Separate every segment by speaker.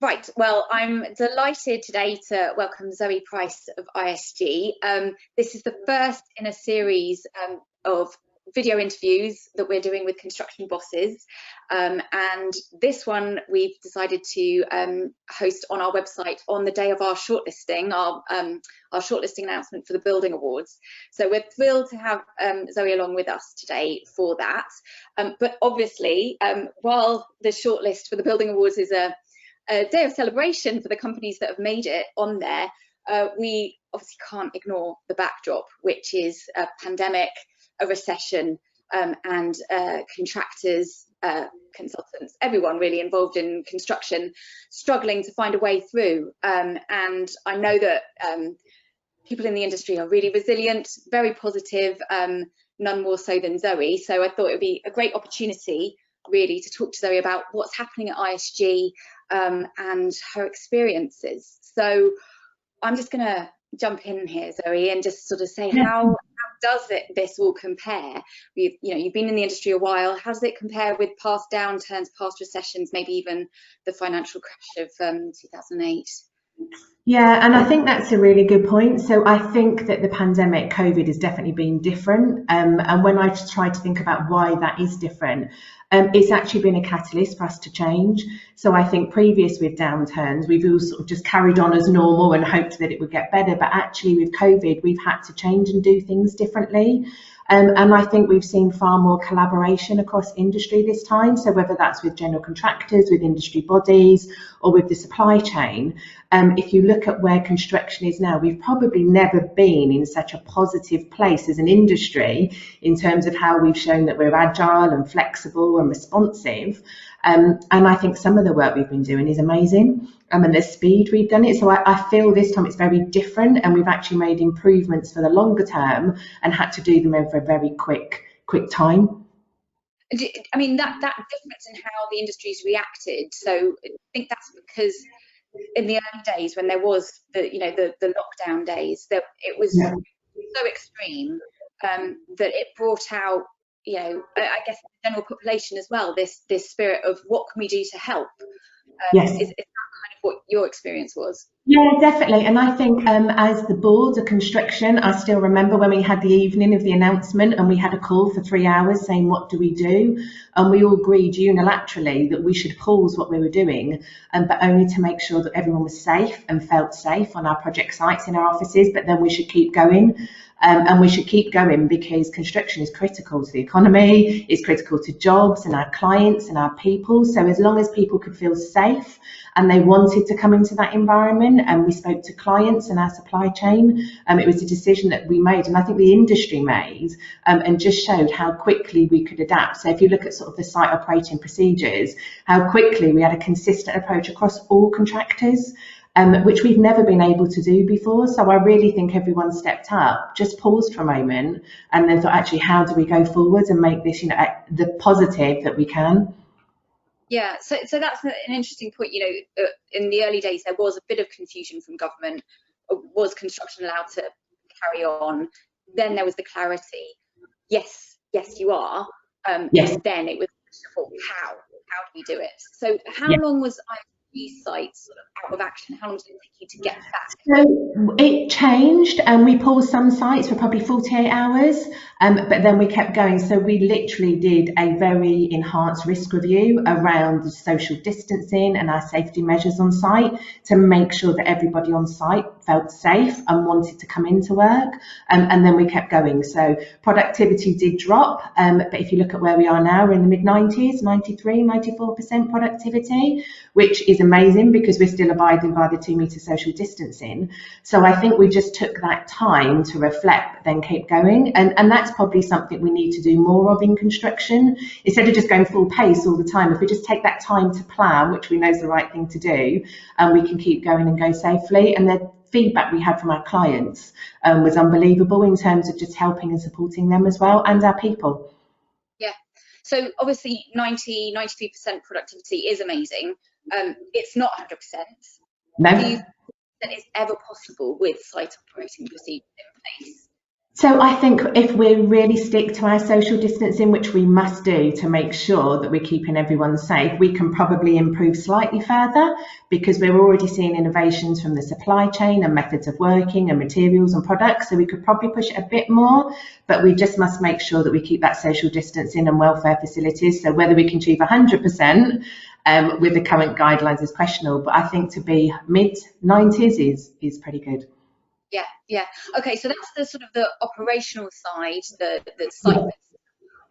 Speaker 1: Right, well, I'm delighted today to welcome Zoe Price of ISG. This is the first in a series of video interviews that we're doing with construction bosses. And this one we've decided to host on our website on the day of our shortlisting, our shortlisting announcement for the Building Awards. So we're thrilled to have Zoe along with us today for that. But obviously, while the shortlist for the Building Awards is a day of celebration for the companies that have made it on there, we obviously can't ignore the backdrop, which is a pandemic, a recession, and contractors, consultants, everyone really involved in construction struggling to find a way through. And I know that people in the industry are really resilient, very positive, none more so than Zoe. So I thought it would be a great opportunity really to talk to Zoe about what's happening at ISG and her experiences. So I'm just going to jump in here, Zoe, and just sort of say, how does this all compare? You've been in the industry a while. How does it compare with past downturns, past recessions, maybe even the financial crash of 2008?
Speaker 2: Yeah, and I think that's a really good point. So I think that the pandemic, COVID, has definitely been different. And when I try to think about why that is different, it's actually been a catalyst for us to change. So I think previous with downturns, we've all sort of just carried on as normal and hoped that it would get better. But actually with COVID, we've had to change and do things differently. And I think we've seen far more collaboration across industry this time. So whether that's with general contractors, with industry bodies, or with the supply chain, if you look at where construction is now, we've probably never been in such a positive place as an industry in terms of how we've shown that we're agile and flexible and responsive. And I think some of the work we've been doing is amazing. And the speed we've done it. So I feel this time it's very different, and we've actually made improvements for the longer term and had to do them over a very quick time.
Speaker 1: I mean, that difference in how the industry's reacted. So I think that's because in the early days when there was the lockdown days, that it was so extreme that it brought out, I guess the general population as well, this spirit of what can we do to help?
Speaker 2: Yes.
Speaker 1: Is that kind of what your experience was?
Speaker 2: Yeah, definitely. And I think as the board of construction, I still remember when we had the evening of the announcement and we had a call for 3 hours saying, what do we do? And we all agreed unilaterally that we should pause what we were doing, but only to make sure that everyone was safe and felt safe on our project sites in our offices, but then we should keep going. And we should keep going because construction is critical to the economy, it's critical to jobs and our clients and our people. So as long as people could feel safe and they wanted to come into that environment, and we spoke to clients and our supply chain, it was a decision that we made, and I think the industry made, and just showed how quickly we could adapt. So if you look at sort of the site operating procedures, how quickly we had a consistent approach across all contractors, which we've never been able to do before. So I really think everyone stepped up, just paused for a moment, and then thought, actually, how do we go forward and make this, the positive that we can?
Speaker 1: Yeah, so that's an interesting point. In the early days, there was a bit of confusion from government. Was construction allowed to carry on? Then there was the clarity. Yes, you are.
Speaker 2: Yes.
Speaker 1: And then it was how do we do it? So how long was ISG sites sort of out of action? How long did it take you to get back?
Speaker 2: So it changed, and we paused some sites for probably 48 hours, but then we kept going. So we literally did a very enhanced risk review around the social distancing and our safety measures on site to make sure that everybody on site felt safe and wanted to come into work. And then we kept going. So productivity did drop, but if you look at where we are now, we're in the mid-90s, 93, 94% productivity, which is amazing because we're still abiding by the 2-metre social distancing. So I think we just took that time to reflect, but then keep going. And that's probably something we need to do more of in construction. Instead of just going full pace all the time, if we just take that time to plan, which we know is the right thing to do, and we can keep going and go safely. And the feedback we had from our clients was unbelievable in terms of just helping and supporting them as well, and our people.
Speaker 1: Yeah. So obviously 93% productivity is amazing. It's not 100%.
Speaker 2: No.
Speaker 1: Do you think that it's ever possible with site operating procedures in place?
Speaker 2: So I think if we really stick to our social distancing, which we must do to make sure that we're keeping everyone safe, we can probably improve slightly further because we're already seeing innovations from the supply chain and methods of working and materials and products. So we could probably push it a bit more, but we just must make sure that we keep that social distancing and welfare facilities. So whether we can achieve 100% with the current guidelines is questionable, but I think to be mid 90s is pretty good.
Speaker 1: Yeah, yeah. Okay, so that's the sort of the operational side, the site.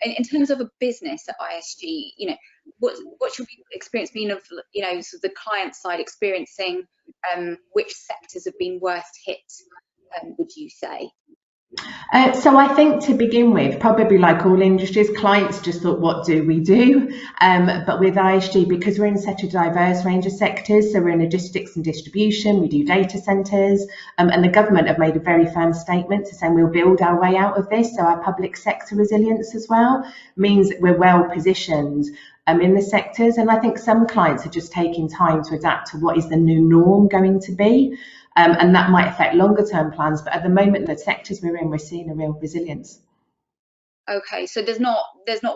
Speaker 1: In terms of a business at ISG, what's your experience been of, sort of the client side experiencing, which sectors have been worst hit, would you say?
Speaker 2: So I think to begin with, probably like all industries, clients just thought, what do we do? But with ISG, because we're in such a diverse range of sectors, so we're in logistics and distribution, we do data centres, and the government have made a very firm statement to say we'll build our way out of this. So our public sector resilience as well means that we're well positioned in the sectors. And I think some clients are just taking time to adapt to what is the new norm going to be. And that might affect longer term plans, but at the moment, the sectors we're in, we're seeing a real resilience.
Speaker 1: Okay, so there's not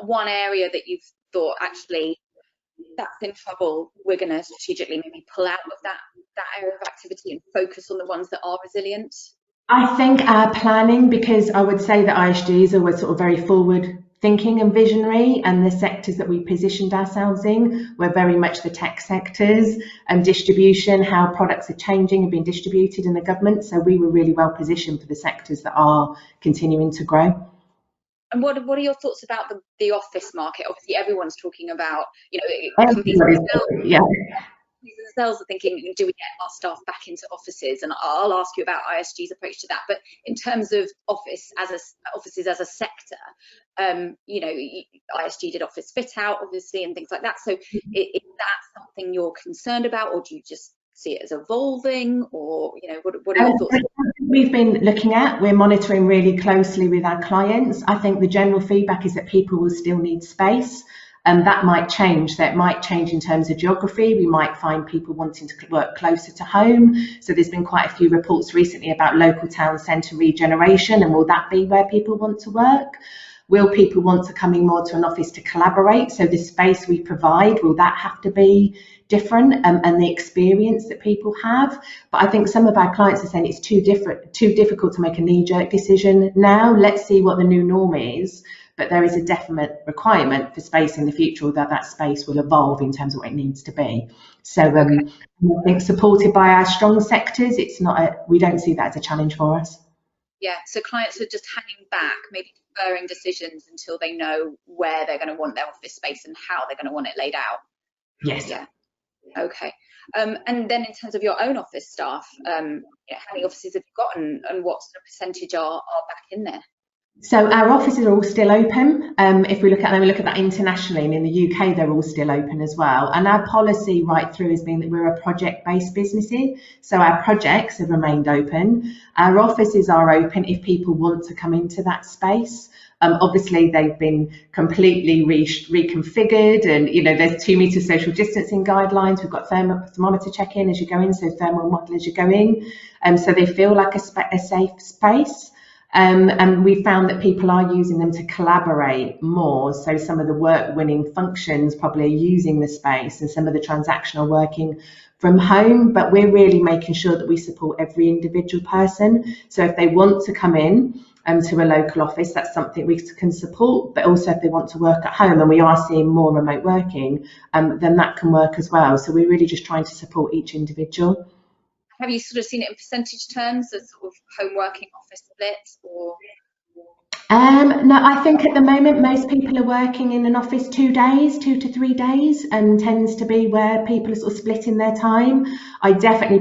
Speaker 1: one area that you've thought, actually that's in trouble, we're going to strategically maybe pull out of that area of activity and focus on the ones that are resilient?
Speaker 2: I think our planning, because I would say that ISGs are sort of very forward thinking and visionary, and the sectors that we positioned ourselves in were very much the tech sectors and distribution, how products are changing and being distributed in the government. So we were really well positioned for the sectors that are continuing to grow.
Speaker 1: And what are your thoughts about the office market? Obviously, everyone's talking about, companies
Speaker 2: Everybody's, yeah.
Speaker 1: themselves are thinking, do we get our staff back into offices? And I'll ask you about ISG's approach to that. But in terms of offices as a sector, ISG did office fit out, obviously, and things like that. So is that something you're concerned about, or do you just see it as evolving, or what are your thoughts?
Speaker 2: We've been looking at, we're monitoring really closely with our clients. I think the general feedback is that people will still need space, and that might change. That might change in terms of geography. We might find people wanting to work closer to home. So there's been quite a few reports recently about local town centre regeneration, and will that be where people want to work? Will people want to come in more to an office to collaborate? So the space we provide, will that have to be different, and the experience that people have? But I think some of our clients are saying it's too difficult to make a knee-jerk decision now. Let's see what the new norm is. But there is a definite requirement for space in the future, although that space will evolve in terms of what it needs to be. So I think supported by our strong sectors, we don't see that as a challenge for us.
Speaker 1: Yeah, so clients are just hanging back, maybe deferring decisions until they know where they're going to want their office space and how they're going to want it laid out.
Speaker 2: Yes.
Speaker 1: Yeah. Okay. And then in terms of your own office staff, how many offices have you got, and what sort of percentage are back in there?
Speaker 2: So our offices are all still open. If we look at them, we look at that internationally, and in the UK, they're all still open as well. And our policy right through has been that we're a project-based business. So our projects have remained open. Our offices are open if people want to come into that space. Obviously, they've been completely reconfigured, and there's 2 metre social distancing guidelines. We've got thermometer check-in as you go in, so thermal model as you go in. So they feel like a safe space. And we found that people are using them to collaborate more. So some of the work-winning functions probably are using the space, and some of the transactional working from home. But we're really making sure that we support every individual person. So if they want to come in to a local office, that's something we can support. But also if they want to work at home, and we are seeing more remote working, then that can work as well. So we're really just trying to support each individual.
Speaker 1: Have you sort of seen it in percentage terms, the sort of home working office split, or?
Speaker 2: No, I think at the moment most people are working in an office 2 days, 2 to 3 days, and tends to be where people are sort of splitting their time. I definitely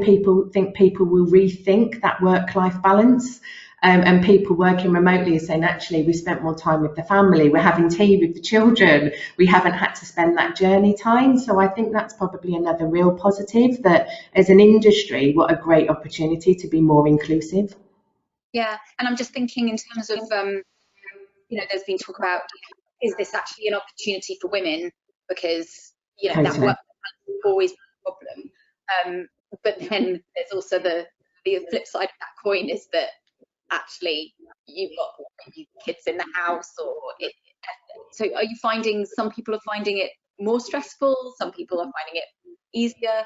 Speaker 2: think people will rethink that work-life balance. And people working remotely are saying, actually, we spent more time with the family, we're having tea with the children, we haven't had to spend that journey time. So I think that's probably another real positive, that as an industry, what a great opportunity to be more inclusive.
Speaker 1: Yeah, and I'm just thinking in terms of, there's been talk about, is this actually an opportunity for women? Because,
Speaker 2: Totally.
Speaker 1: that work has always been a problem. But then there's also the flip side of that coin, is that actually you've got maybe kids in the house, or so are you finding some people are finding it more stressful, some people are finding it easier?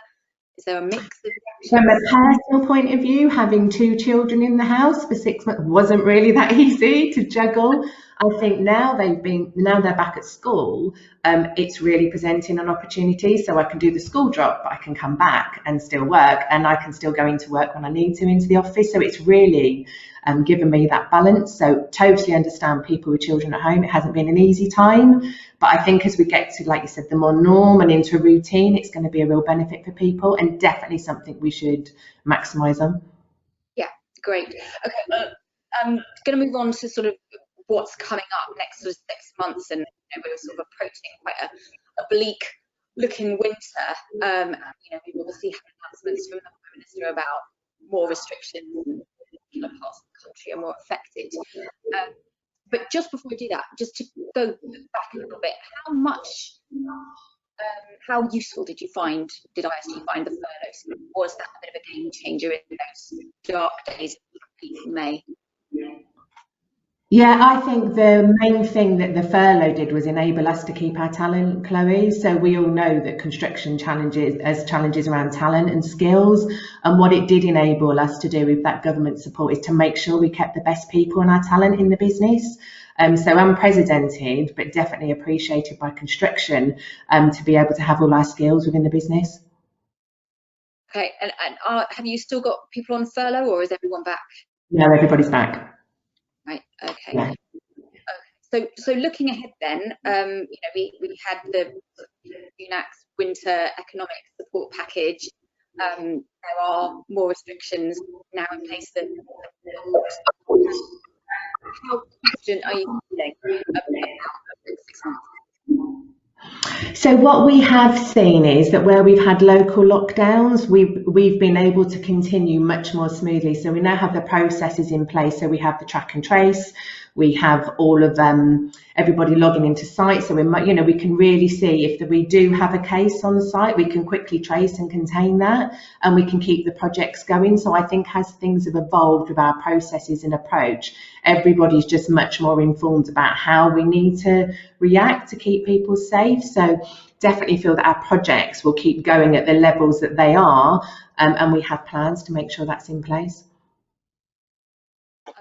Speaker 1: Is there a mix of
Speaker 2: From a
Speaker 1: reactions?
Speaker 2: personal point of view, having 2 children in the house for 6 months wasn't really that easy to juggle. I think now they're back at school, it's really presenting an opportunity. So I can do the school drop, but I can come back and still work, and I can still go into work when I need to into the office. So it's really given me that balance. So totally understand people with children at home. It hasn't been an easy time, but I think as we get to, like you said, the more norm and into a routine, it's going to be a real benefit for people, and definitely something we should maximise on.
Speaker 1: Yeah, great. Okay, I'm going to move on to sort of what's coming up next sort of 6 months, and we're sort of approaching quite a bleak looking winter. We've obviously had announcements from the Prime Minister about more restrictions, and particular parts of the country are more affected. But just before we do that, just to go back a little bit, how useful did ISG find the furlough? Was that a bit of a game changer in those dark days of May?
Speaker 2: Yeah, I think the main thing that the furlough did was enable us to keep our talent, Chloe. So we all know that construction challenges around talent and skills. And what it did enable us to do with that government support is to make sure we kept the best people and our talent in the business. So unprecedented, but definitely appreciated by construction to be able to have all our skills within the business.
Speaker 1: Okay, and have you still got people on furlough, or is everyone back?
Speaker 2: No, everybody's back.
Speaker 1: Right. Okay.
Speaker 2: Yeah.
Speaker 1: Okay. So looking ahead, then, we had the UNAC's winter economic support package. There are more restrictions now in place than how confident are you feeling about the next 6 months?
Speaker 2: So what we have seen is that where we've had local lockdowns, we've been able to continue much more smoothly. So we now have the processes in place. So we have the track and trace. We have all of everybody logging into site. So we can really see if we do have a case on the site, we can quickly trace and contain that, and we can keep the projects going. So I think as things have evolved with our processes and approach, everybody's just much more informed about how we need to react to keep people safe. So definitely feel that our projects will keep going at the levels that they are, and we have plans to make sure that's in place.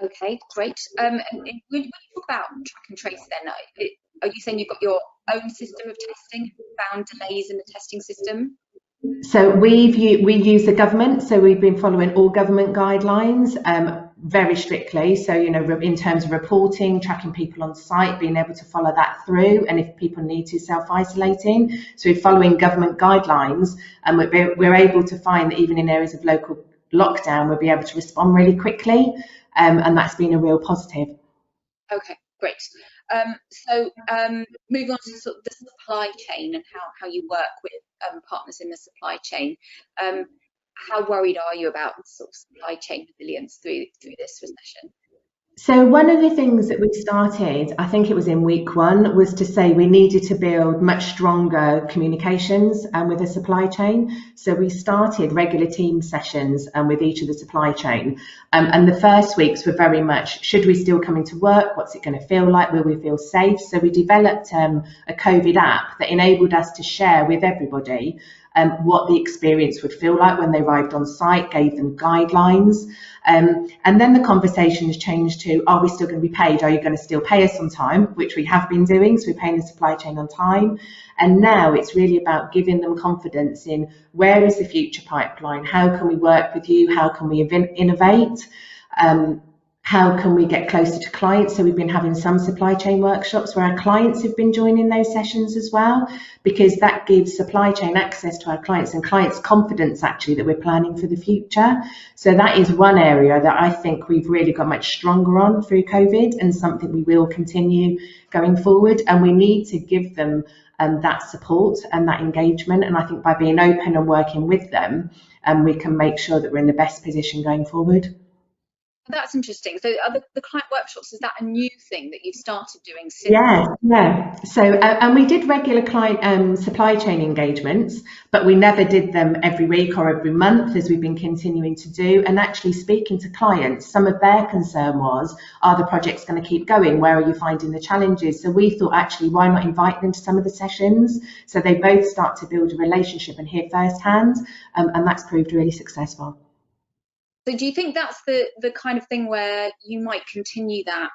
Speaker 1: Okay, great. And when you talk about track and trace, then are you saying you've got your own system of testing? Found delays in the testing system?
Speaker 2: So we use the government. So we've been following all government guidelines very strictly. So in terms of reporting, tracking people on site, being able to follow that through, and if people need to, self-isolating. So we're following government guidelines, and we're able to find that even in areas of local lockdown, we'll be able to respond really quickly. And that's been a real positive.
Speaker 1: Okay, great. So moving on to sort of the supply chain and how you work with partners in the supply chain. How worried are you about sort of supply chain resilience through this recession?
Speaker 2: So one of the things that we started, I think it was in week 1, was to say we needed to build much stronger communications with the supply chain. So we started regular team sessions with each of the supply chain. And the first weeks were very much, should we still come into work? What's it going to feel like? Will we feel safe? So we developed a COVID app that enabled us to share with everybody what the experience would feel like when they arrived on site, gave them guidelines. And then the conversation has changed to, are we still going to be paid? Are you going to still pay us on time? Which we have been doing, so we're paying the supply chain on time. And now it's really about giving them confidence in where is the future pipeline? How can we work with you? How can we innovate? How can we get closer to clients? So we've been having some supply chain workshops where our clients have been joining those sessions as well, because that gives supply chain access to our clients and clients confidence actually that we're planning for the future. So that is one area that I think we've really got much stronger on through COVID, and something we will continue going forward. And we need to give them that support and that engagement. And I think by being open and working with them, we can make sure that we're in the best position going forward.
Speaker 1: That's interesting. So are the client workshops, is that a new thing that you've started doing since?
Speaker 2: Yeah. So, and we did regular client supply chain engagements, but we never did them every week or every month as we've been continuing to do. And actually speaking to clients, some of their concern was, are the projects going to keep going? Where are you finding the challenges? So we thought, actually, why not invite them to some of the sessions? So they both start to build a relationship and hear firsthand, and that's proved really successful.
Speaker 1: So do you think that's the kind of thing where you might continue that?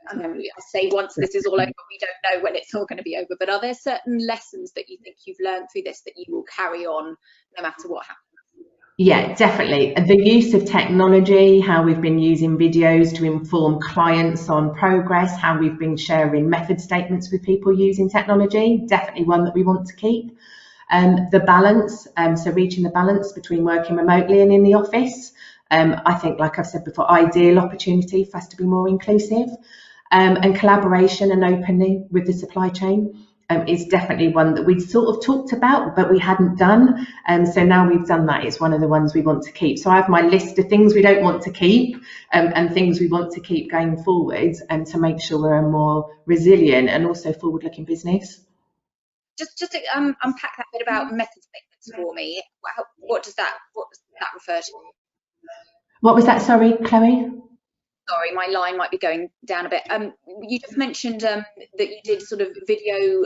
Speaker 1: I know I say once this is all over, we don't know when it's all going to be over, but are there certain lessons that you think you've learned through this that you will carry on no matter what happens?
Speaker 2: Yeah, definitely. The use of technology, how we've been using videos to inform clients on progress, how we've been sharing method statements with people using technology, definitely one that we want to keep. The balance, so reaching the balance between working remotely and in the office. I think, like I've said before, ideal opportunity for us to be more inclusive, and collaboration and openly with the supply chain is definitely one that we'd sort of talked about, but we hadn't done. So now we've done that, it's one of the ones we want to keep. So I have my list of things we don't want to keep, and things we want to keep going forwards, and to make sure we're a more resilient and also forward-looking business.
Speaker 1: Just to unpack that bit about method statements for me. What does that refer to?
Speaker 2: What was that? Sorry, Chloe?
Speaker 1: Sorry, my line might be going down a bit. You just mentioned that you did sort of video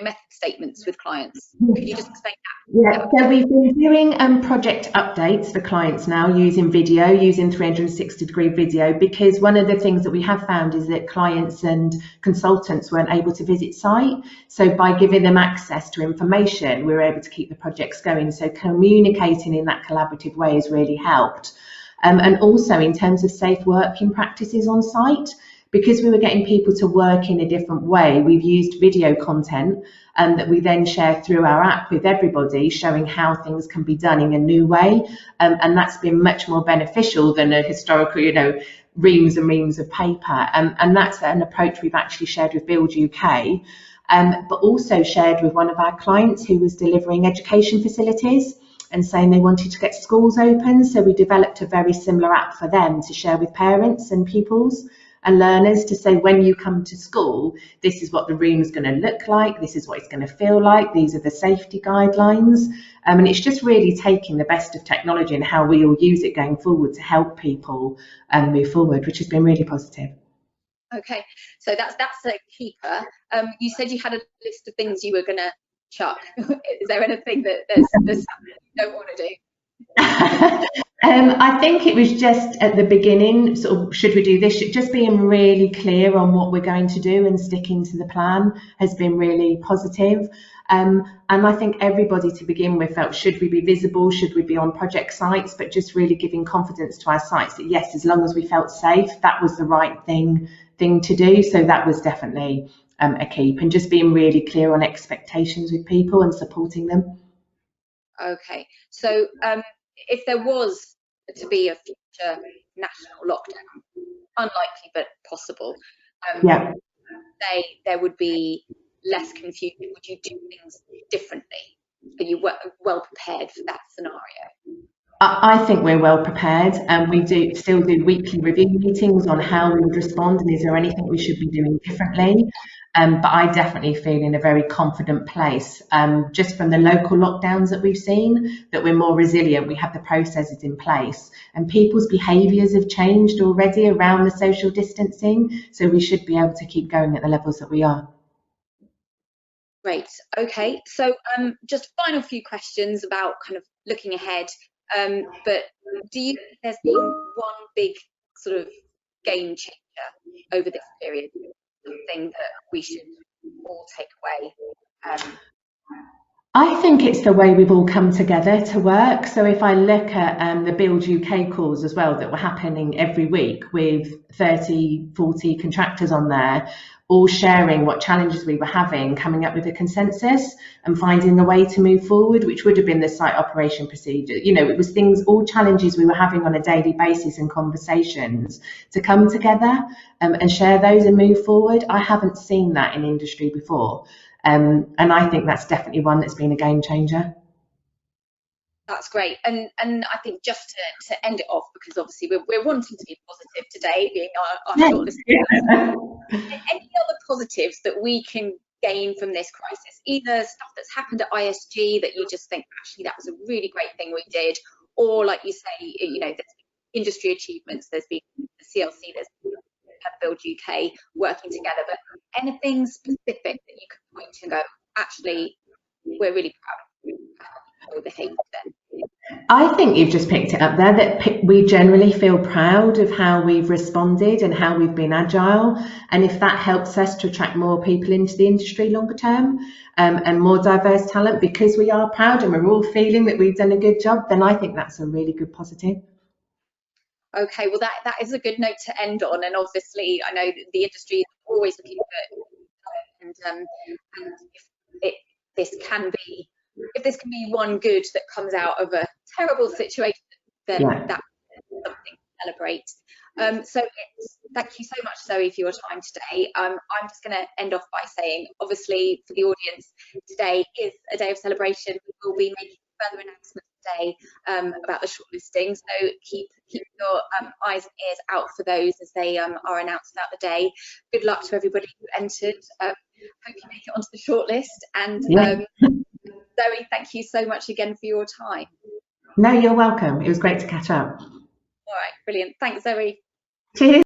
Speaker 1: method statements with clients. Could you just explain that?
Speaker 2: Yeah, so we've been doing project updates for clients now using video, using 360-degree video, because one of the things that we have found is that clients and consultants weren't able to visit site. So by giving them access to information, we were able to keep the projects going. So communicating in that collaborative way has really helped. And also in terms of safe working practices on site, because we were getting people to work in a different way, we've used video content that we then share through our app with everybody, showing how things can be done in a new way. And that's been much more beneficial than a historical, reams and reams of paper. And that's an approach we've actually shared with Build UK, but also shared with one of our clients who was delivering education facilities and saying they wanted to get schools open. So we developed a very similar app for them to share with parents and pupils and learners, to say, when you come to school, this is what the room is going to look like, this is what it's going to feel like, these are the safety guidelines. And it's just really taking the best of technology and how we all use it going forward to help people move forward, which has been really positive.
Speaker 1: Okay, so that's a keeper. You said you had a list of things you were going to chuck. Is there anything there's something you don't want to do?
Speaker 2: I think it was just at the beginning, sort of, should we do this? Just being really clear on what we're going to do and sticking to the plan has been really positive. And I think everybody to begin with felt, should we be visible? Should we be on project sites? But just really giving confidence to our sites that yes, as long as we felt safe, that was the right thing to do. So that was definitely a keep, and just being really clear on expectations with people and supporting them.
Speaker 1: Okay, so if there was to be a future national lockdown, unlikely but possible,
Speaker 2: yeah,
Speaker 1: say there would be less confusion, would you do things differently? Are you well prepared for that scenario?
Speaker 2: I think we're well prepared, and we still do weekly review meetings on how we would respond and is there anything we should be doing differently. But I definitely feel in a very confident place, just from the local lockdowns that we've seen, that we're more resilient. We have the processes in place, and people's behaviours have changed already around the social distancing. So we should be able to keep going at the levels that we are.
Speaker 1: Great. Okay. So just final few questions about kind of looking ahead. But do you think there's been one big sort of game changer over this period? Something that we should all take away?
Speaker 2: I think it's the way we've all come together to work. So if I look at the Build UK calls as well that were happening every week with 30, 40 contractors on there, all sharing what challenges we were having, coming up with a consensus and finding a way to move forward, which would have been the site operation procedure. It was things, all challenges we were having on a daily basis and conversations to come together and share those and move forward. I haven't seen that in industry before. And I think that's definitely one that's been a game changer.
Speaker 1: That's great. And I think just to end it off, because obviously we're wanting to be positive today, being our shortlist.
Speaker 2: Yeah.
Speaker 1: Any other positives that we can gain from this crisis? Either stuff that's happened at ISG that you just think, actually, that was a really great thing we did, or like you say, you know, there's been industry achievements, there's been the CLC, there's Build UK working together, but anything specific that you could point to and go, actually, we're really proud of the behaviour then?
Speaker 2: I think you've just picked it up there, that we generally feel proud of how we've responded and how we've been agile. And if that helps us to attract more people into the industry longer term, and more diverse talent, because we are proud and we're all feeling that we've done a good job, then I think that's a really good positive.
Speaker 1: Okay, well that is a good note to end on, and obviously I know that the industry is always looking for and if this can be one good that comes out of a terrible situation, then that's something to celebrate. So thank you so much, Zoe, for your time today. I'm just going to end off by saying, obviously, for the audience, today is a day of celebration. We will be making further announcements today about the shortlisting, so keep your eyes and ears out for those as they are announced throughout the day. Good luck to everybody who entered. Hope you make it onto the shortlist. And Zoe, thank you so much again for your time.
Speaker 2: No, you're welcome. It was great to catch up.
Speaker 1: All right, brilliant. Thanks, Zoe.
Speaker 2: Cheers.